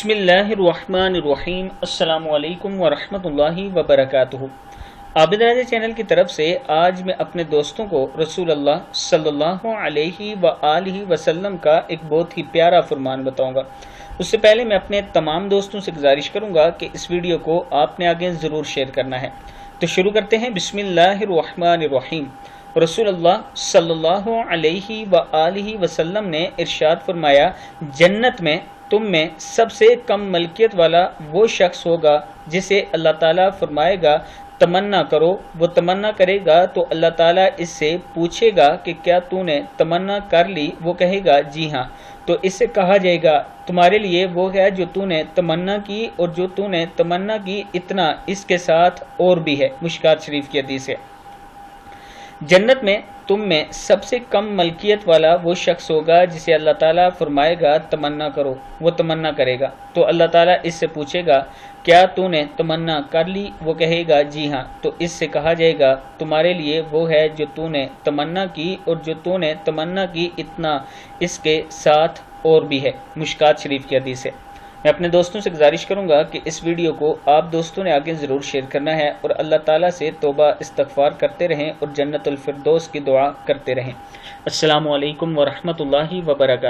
بسم اللہ الرحمن الرحیم۔ السلام علیکم ورحمۃ اللہ وبرکاتہ۔ عابد راجہ چینل کی طرف سے آج میں اپنے دوستوں کو رسول اللہ صلی اللہ علیہ وآلہ وسلم کا ایک بہت ہی پیارا فرمان بتاؤں گا۔ اس سے پہلے میں اپنے تمام دوستوں سے گزارش کروں گا کہ اس ویڈیو کو آپ نے آگے ضرور شیئر کرنا ہے۔ تو شروع کرتے ہیں۔ بسم اللہ الرحمن الرحیم۔ رسول اللہ صلی اللہ علیہ وآلہ وسلم نے ارشاد فرمایا، جنت میں تم میں سب سے کم ملکیت والا وہ شخص ہوگا جسے اللہ تعالیٰ فرمائے گا تمنا کرو، وہ تمنا کرے گا تو اللہ تعالیٰ اس سے پوچھے گا کہ کیا تو نے تمنا کر لی؟ وہ کہے گا جی ہاں، تو اس سے کہا جائے گا تمہارے لیے وہ ہے جو تو نے تمنا کی، اور جو تو نے تمنا کی اتنا اس کے ساتھ اور بھی ہے۔ مشکات شریف کی حدیث ہے۔ جنت میں تم میں سب سے کم ملکیت والا وہ شخص ہوگا جسے اللہ تعالیٰ فرمائے گا تمنا کرو، وہ تمنا کرے گا تو اللہ تعالیٰ اس سے پوچھے گا کیا تو نے تمنا کر لی؟ وہ کہے گا جی ہاں، تو اس سے کہا جائے گا تمہارے لیے وہ ہے جو تو نے تمنا کی، اور جو تو نے تمنا کی اتنا اس کے ساتھ اور بھی ہے۔ مشکات شریف کی حدیث ہے۔ میں اپنے دوستوں سے گزارش کروں گا کہ اس ویڈیو کو آپ دوستوں نے آگے ضرور شیئر کرنا ہے، اور اللہ تعالیٰ سے توبہ استغفار کرتے رہیں اور جنت الفردوس کی دعا کرتے رہیں۔ السلام علیکم ورحمۃ اللہ وبرکاتہ۔